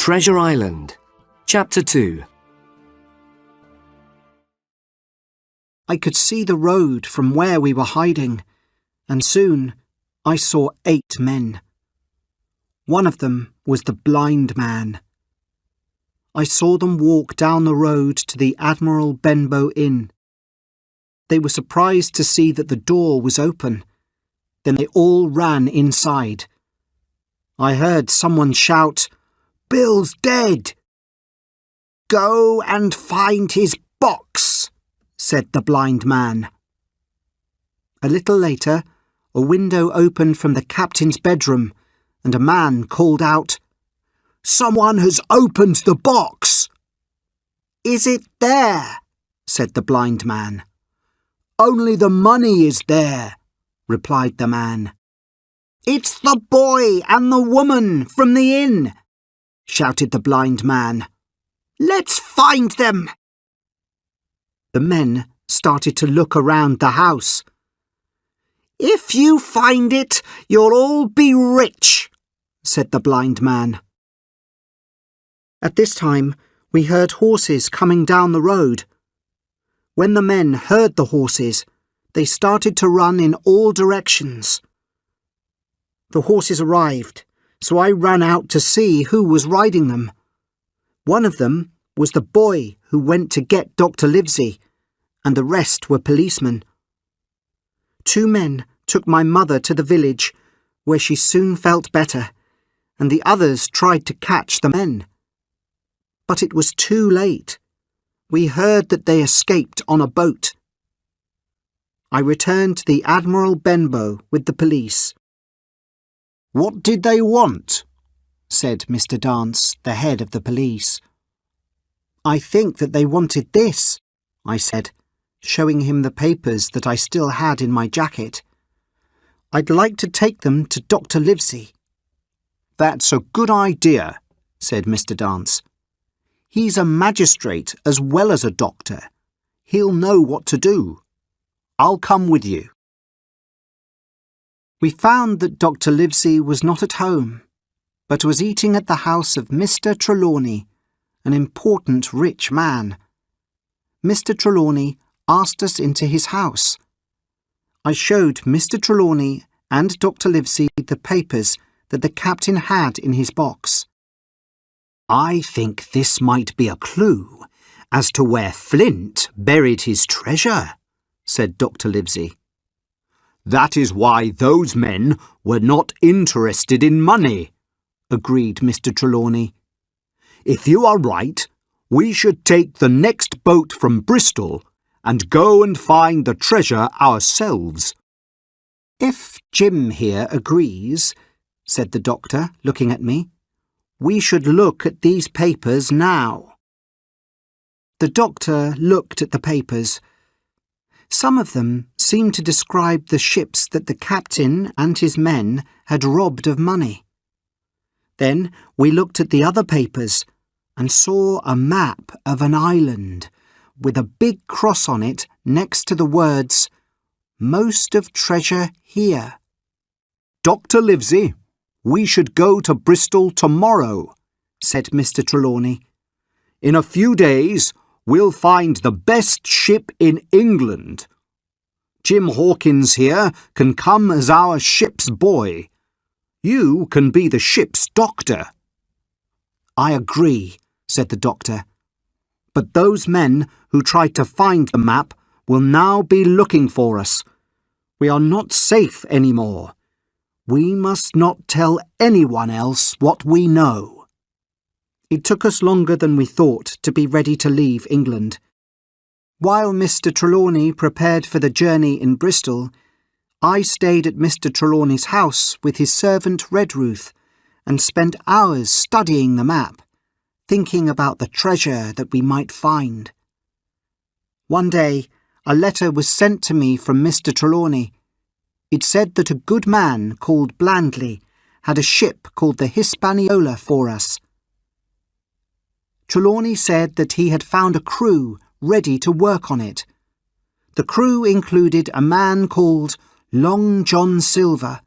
Treasure Island, Chapter 2. I could see the road from where we were hiding, and soon I saw 8 men. One of them was the blind man. I saw them walk down the road to the Admiral Benbow Inn. They were surprised to see that the door was open. Then they all ran inside. I heard someone shout, "Bill's dead!" "Go and find his box," said the blind man. A little later, a window opened from the captain's bedroom, and a man called out, "Someone has opened the box." "Is it there?" said the blind man. "Only the money is there," replied the man. "It's the boy and the woman from the inn," shouted the blind man. "Let's find them." The men started to look around the house. "If you find it, you'll all be rich," said the blind man. At this time, we heard horses coming down the road. When the men heard the horses, they started to run in all directions. The horses arrived, so I ran out to see who was riding them. One of them was the boy who went to get Dr. Livesey, and the rest were policemen. 2 men took my mother to the village, where she soon felt better, and the others tried to catch the men. But it was too late. We heard that they escaped on a boat. I returned to the Admiral Benbow with the police. "What did they want?" said Mr. Dance, the head of the police. "I think that they wanted this," I said, showing him the papers that I still had in my jacket. "I'd like to take them to Dr. Livesey." "That's a good idea," said Mr. Dance. "He's a magistrate as well as a doctor. He'll know what to do. I'll come with you." We found that Dr. Livesey was not at home, but was eating at the house of Mr. Trelawney, an important rich man. Mr. Trelawney asked us into his house. I showed Mr. Trelawney and Dr. Livesey the papers that the captain had in his box. "I think this might be a clue as to where Flint buried his treasure," said Dr. Livesey. "That is why those men were not interested in money," agreed Mr. Trelawney. "If you are right, we should take the next boat from Bristol and go and find the treasure ourselves." "If Jim here agrees," said the doctor, looking at me, "we should look at these papers now." The doctor looked at the papers. Some of them seemed to describe the ships that the captain and his men had robbed of money. Then we looked at the other papers and saw a map of an island with a big cross on it next to the words, "Most of treasure here." "Dr. Livesey, we should go to Bristol tomorrow," said Mr. Trelawney. "In a few days we'll find the best ship in England. Jim Hawkins here can come as our ship's boy. You can be the ship's doctor." "I agree," said the doctor. "But those men who tried to find the map will now be looking for us. We are not safe anymore. We must not tell anyone else what we know." It took us longer than we thought to be ready to leave England. While Mr. Trelawney prepared for the journey in Bristol, I stayed at Mr. Trelawney's house with his servant Redruth and spent hours studying the map, thinking about the treasure that we might find. One day, a letter was sent to me from Mr. Trelawney. It said that a good man called Blandley had a ship called the Hispaniola for us. Trelawney said that he had found a crew ready to work on it. The crew included a man called Long John Silver,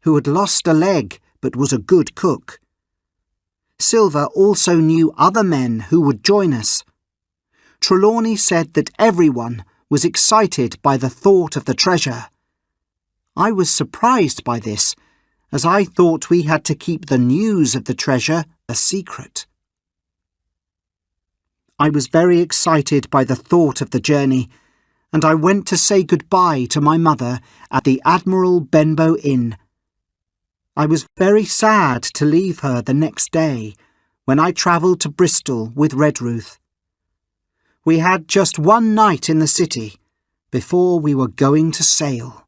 who had lost a leg but was a good cook. Silver also knew other men who would join us. Trelawney said that everyone was excited by the thought of the treasure. I was surprised by this, as I thought we had to keep the news of the treasure a secret. I was very excited by the thought of the journey, and I went to say goodbye to my mother at the Admiral Benbow Inn. I was very sad to leave her the next day, when I travelled to Bristol with Redruth. We had just one night in the city before we were going to sail.